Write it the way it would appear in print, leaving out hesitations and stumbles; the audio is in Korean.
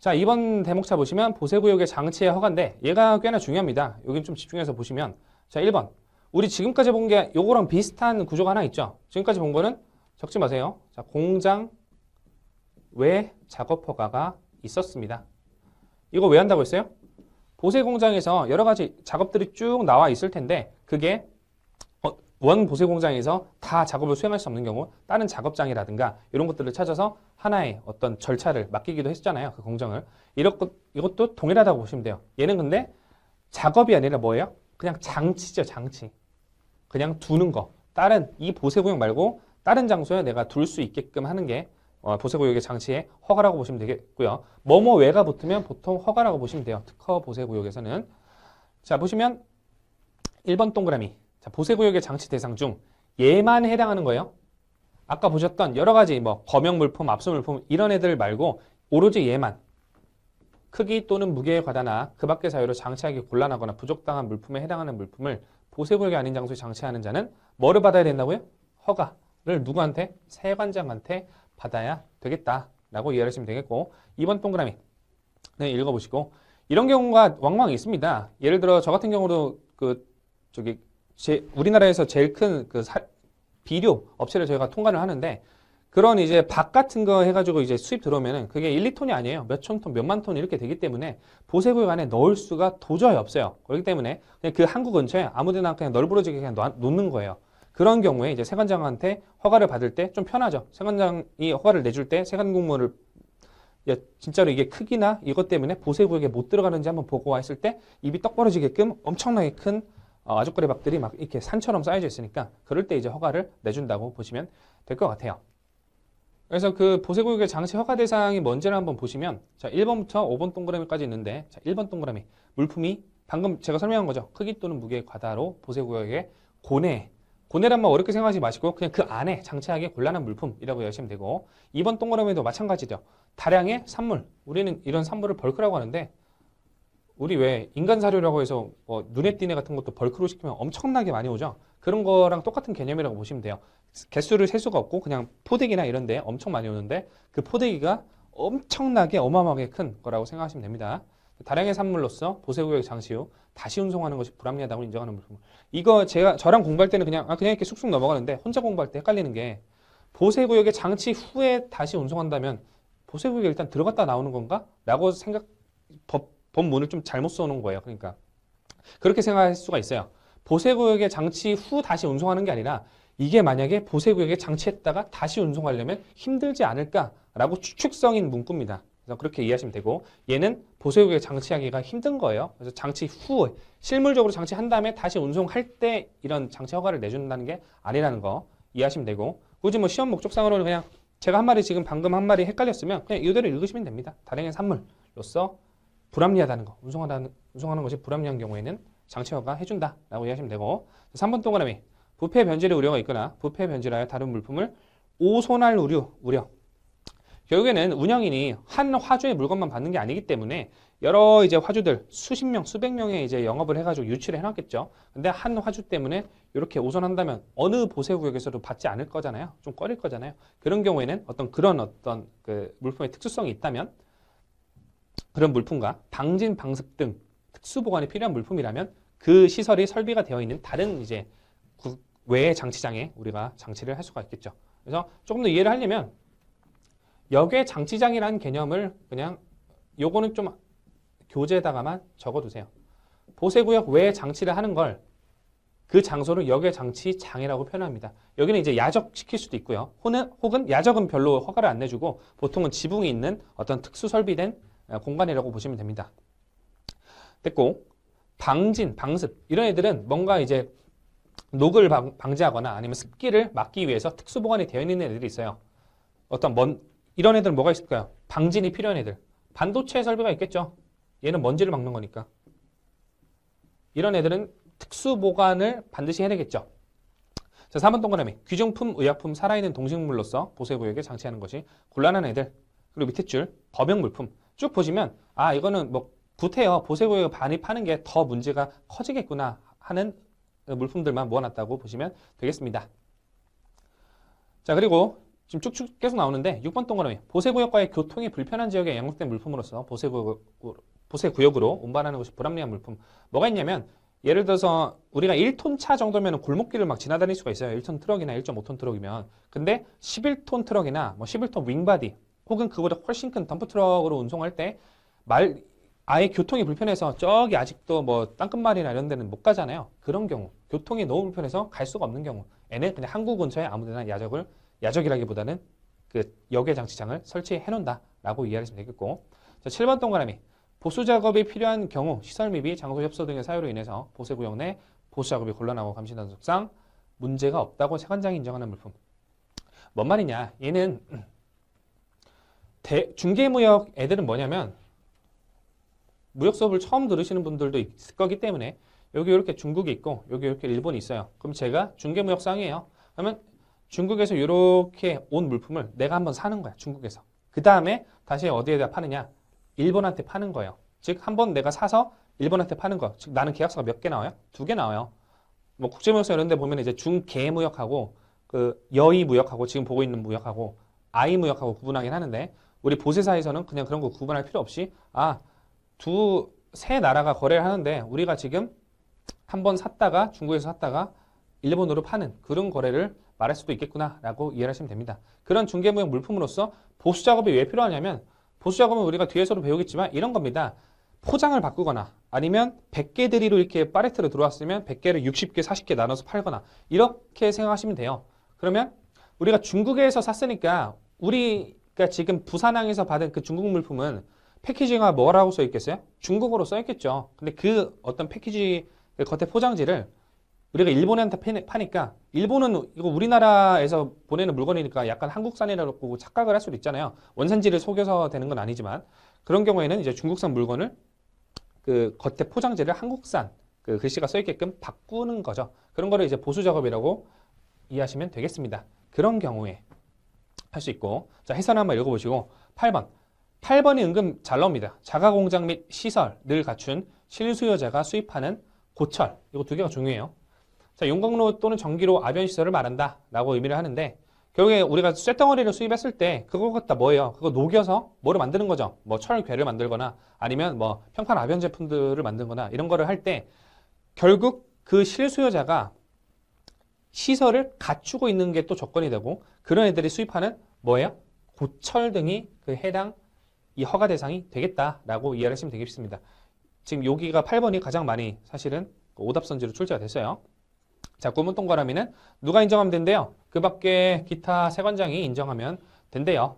자, 이번 대목차 보시면 보세구역의 장치의 허가인데 얘가 꽤나 중요합니다. 여긴 좀 집중해서 보시면 자, 1번. 우리 지금까지 본 게 요거랑 비슷한 구조가 하나 있죠. 지금까지 본 거는 적지 마세요. 자, 공장 외 작업 허가가 있었습니다. 이거 왜 한다고 했어요? 보세 공장에서 여러 가지 작업들이 쭉 나와 있을 텐데 그게 원 보세 공장에서 다 작업을 수행할 수 없는 경우 다른 작업장이라든가 이런 것들을 찾아서 하나의 어떤 절차를 맡기기도 했잖아요. 그 공정을. 이것도 동일하다고 보시면 돼요. 얘는 근데 작업이 아니라 뭐예요? 그냥 장치죠, 장치. 그냥 두는 거. 다른 이 보세구역 말고 다른 장소에 내가 둘 수 있게끔 하는 게 보세구역의 장치의 허가라고 보시면 되겠고요. 뭐뭐 외가 붙으면 보통 허가라고 보시면 돼요. 특허 보세구역에서는. 자, 보시면 1번 동그라미. 자, 보세구역의 장치 대상 중 얘만 해당하는 거예요. 아까 보셨던 여러 가지 뭐 검역 물품, 압수 물품 이런 애들 말고 오로지 얘만 크기 또는 무게에 과다나 그 밖의 사유로 장치하기 곤란하거나 부족당한 물품에 해당하는 물품을 보세구역이 아닌 장소에 장치하는 자는 뭐를 받아야 된다고요? 허가를 누구한테? 세관장한테 받아야 되겠다라고 이해하시면 되겠고 2번 동그라미 네, 읽어보시고 이런 경우가 왕왕 있습니다. 예를 들어 저 같은 경우도 우리나라에서 제일 큰 비료 업체를 저희가 통관을 하는데 그런 이제 박 같은 거 해가지고 이제 수입 들어오면은 그게 1, 2톤이 아니에요. 몇천 톤, 몇만 톤 이렇게 되기 때문에 보세구역 안에 넣을 수가 도저히 없어요. 그렇기 때문에 그냥 그 항구 근처에 아무데나 그냥 널브러지게 그냥 놓는 거예요. 그런 경우에 이제 세관장한테 허가를 받을 때 좀 편하죠. 세관장이 허가를 내줄 때 세관공무원을 진짜로 이게 크기나 이것 때문에 보세구역에 못 들어가는지 한번 보고 했을 때 입이 떡 벌어지게끔 엄청나게 큰 아주거리박들이 막 이렇게 산처럼 쌓여져 있으니까 그럴 때 이제 허가를 내준다고 보시면 될 것 같아요. 그래서 그 보세구역의 장치 허가 대상이 뭔지를 한번 보시면 자 1번부터 5번 동그라미까지 있는데 자 1번 동그라미 물품이 방금 제가 설명한 거죠. 크기 또는 무게의 과다로 보세구역의 고내란 말 어렵게 생각하지 마시고 그냥 그 안에 장치하기 곤란한 물품이라고 이해하시면 되고 2번 동그라미도 마찬가지죠. 다량의 산물 우리는 이런 산물을 벌크라고 하는데 우리 왜 인간 사료라고 해서 뭐 눈에 띄네 같은 것도 벌크로 시키면 엄청나게 많이 오죠. 그런 거랑 똑같은 개념이라고 보시면 돼요. 개수를 셀 수가 없고 그냥 포대기나 이런 데 엄청 많이 오는데 그 포대기가 엄청나게 어마어마하게 큰 거라고 생각하시면 됩니다. 다량의 산물로서 보세구역 장치 후 다시 운송하는 것이 불합리하다고 인정하는 물품. 이거 저랑 공부할 때는 그냥 이렇게 쑥쑥 넘어가는데 혼자 공부할 때 헷갈리는 게 보세구역의 장치 후에 다시 운송한다면 보세구역에 일단 들어갔다 나오는 건가? 라고 법문을 좀 잘못 써놓은 거예요. 그러니까 그렇게 생각할 수가 있어요. 보세구역의 장치 후 다시 운송하는 게 아니라 이게 만약에 보세구역에 장치했다가 다시 운송하려면 힘들지 않을까라고 추측성인 문구입니다. 그래서 그렇게 이해하시면 되고 얘는 보세구역에 장치하기가 힘든 거예요. 그래서 장치 후에 실물적으로 장치한 다음에 다시 운송할 때 이런 장치 허가를 내준다는 게 아니라는 거 이해하시면 되고 굳이 뭐 시험 목적상으로는 그냥 제가 방금 한 말이 헷갈렸으면 그냥 이대로 읽으시면 됩니다. 다량의 산물로서 불합리하다는 거, 운송하는 것이 불합리한 경우에는 장치 허가 해준다라고 이해하시면 되고 3번 동그라미 부패 변질의 우려가 있거나 부패 변질하여 다른 물품을 오손할 우려 결국에는 운영인이 한 화주의 물건만 받는 게 아니기 때문에 여러 이제 화주들 수십 명, 수백 명의 이제 영업을 해가지고 유치를 해놨겠죠. 근데 한 화주 때문에 이렇게 오손한다면 어느 보세구역에서도 받지 않을 거잖아요. 좀 꺼릴 거잖아요. 그런 경우에는 그런 어떤 그 물품의 특수성이 있다면 그런 물품과 방진, 방습 등 특수 보관이 필요한 물품이라면 그 시설이 설비가 되어 있는 다른 이제 외의 장치장에 우리가 장치를 할 수가 있겠죠. 그래서 조금 더 이해를 하려면 역외 장치장이라는 개념을 그냥 요거는 좀 교재에다가만 적어두세요. 보세구역 외에 장치를 하는 걸 그 장소를 역외 장치장이라고 표현합니다. 여기는 이제 야적시킬 수도 있고요. 혹은 야적은 별로 허가를 안 내주고 보통은 지붕이 있는 어떤 특수 설비된 공간이라고 보시면 됩니다. 됐고 방진, 방습 이런 애들은 뭔가 이제 녹을 방지하거나 아니면 습기를 막기 위해서 특수 보관이 되어 있는 애들이 있어요. 이런 애들은 뭐가 있을까요? 방진이 필요한 애들. 반도체 설비가 있겠죠. 얘는 먼지를 막는 거니까. 이런 애들은 특수 보관을 반드시 해야 되겠죠. 자, 4번 동그라미. 귀중품, 의약품, 살아있는 동식물로서 보세구역에 장치하는 것이 곤란한 애들. 그리고 밑에 줄 범용 물품. 쭉 보시면 이거는 뭐 구태여 보세구역에 많이 파는 게 더 문제가 커지겠구나 하는 물품들만 모아놨다고 보시면 되겠습니다. 자, 그리고 지금 쭉쭉 계속 나오는데 6번 동그라미 보세구역과의 교통이 불편한 지역에 양육된 물품으로서 보세구역으로 운반하는 것이 불합리한 물품. 뭐가 있냐면 예를 들어서 우리가 1톤 차 정도면 골목길을 막 지나다닐 수가 있어요. 1톤 트럭이나 1.5톤 트럭이면. 근데 11톤 트럭이나 뭐 11톤 윙바디 혹은 그보다 훨씬 큰 덤프 트럭으로 운송할 때 아예 교통이 불편해서 저기 아직도 뭐 땅끝마을이나 이런 데는 못 가잖아요. 그런 경우 교통이 너무 불편해서 갈 수가 없는 경우 에는 그냥 항구 근처에 아무데나 야적이라기보다는 그 역외 장치장을 설치해 놓는다라고 이해하시면 되겠고. 자, 7번 동그라미 보수 작업이 필요한 경우 시설 미비 장소 협소 등의 사유로 인해서 보세구역 내 보수 작업이 곤란하고 감시 단속상 문제가 없다고 세관장이 인정하는 물품. 뭔 말이냐? 얘는 중개무역 애들은 뭐냐면 무역 수업을 처음 들으시는 분들도 있을 거기 때문에 여기 이렇게 중국이 있고 여기 이렇게 일본이 있어요. 그럼 제가 중개무역상이에요. 그러면 중국에서 이렇게 온 물품을 내가 한번 사는 거야. 중국에서. 그 다음에 다시 어디에다 파느냐? 일본한테 파는 거예요. 즉 한번 내가 사서 일본한테 파는 거. 즉 나는 계약서가 몇 개 나와요? 2개 나와요. 뭐 국제무역서 이런 데 보면 이제 중개무역하고 그 여의무역하고 지금 보고 있는 무역하고 아이무역하고 구분하긴 하는데 우리 보세사에서는 그냥 그런 거 구분할 필요 없이 세 나라가 거래를 하는데 우리가 지금 한번 샀다가 중국에서 샀다가 일본으로 파는 그런 거래를 말할 수도 있겠구나라고 이해를 하시면 됩니다. 그런 중개무역 물품으로서 보수 작업이 왜 필요하냐면 보수 작업은 우리가 뒤에서도 배우겠지만 이런 겁니다. 포장을 바꾸거나 아니면 100개 대리로 이렇게 팔레트로 들어왔으면 100개를 60개, 40개 나눠서 팔거나 이렇게 생각하시면 돼요. 그러면 우리가 중국에서 샀으니까 우리가 지금 부산항에서 받은 그 중국 물품은 패키지가 뭐라고 써 있겠어요? 중국어로 써 있겠죠. 근데 그 어떤 패키지 겉에 포장지를 우리가 일본한테 파니까 일본은 이거 우리나라에서 보내는 물건이니까 약간 한국산이라고 착각을 할 수도 있잖아요. 원산지를 속여서 되는 건 아니지만 그런 경우에는 이제 중국산 물건을 그 겉에 포장지를 한국산 그 글씨가 써 있게끔 바꾸는 거죠. 그런 거를 이제 보수 작업이라고 이해하시면 되겠습니다. 그런 경우에 할 수 있고. 자, 해설 한번 읽어보시고 8번. 8번이 은근 잘 나옵니다. 자가공장 및 시설을 갖춘 실수요자가 수입하는 고철. 이거 2개가 중요해요. 자, 용광로 또는 전기로 아변 시설을 말한다 라고 의미를 하는데 결국에 우리가 쇳덩어리를 수입했을 때 그거 갖다 뭐예요? 그거 녹여서 뭐를 만드는 거죠. 뭐 철괴를 만들거나 아니면 뭐 평판 아변 제품들을 만들거나 이런 거를 할 때 결국 그 실수요자가 시설을 갖추고 있는 게 또 조건이 되고 그런 애들이 수입하는 뭐예요? 고철 등이 그 해당 이 허가 대상이 되겠다라고 이해를 하시면 되겠습니다. 지금 여기가 8번이 가장 많이 사실은 오답선지로 출제가 됐어요. 자, 9번 동그라미는 누가 인정하면 된대요? 그 밖에 기타 세관장이 인정하면 된대요.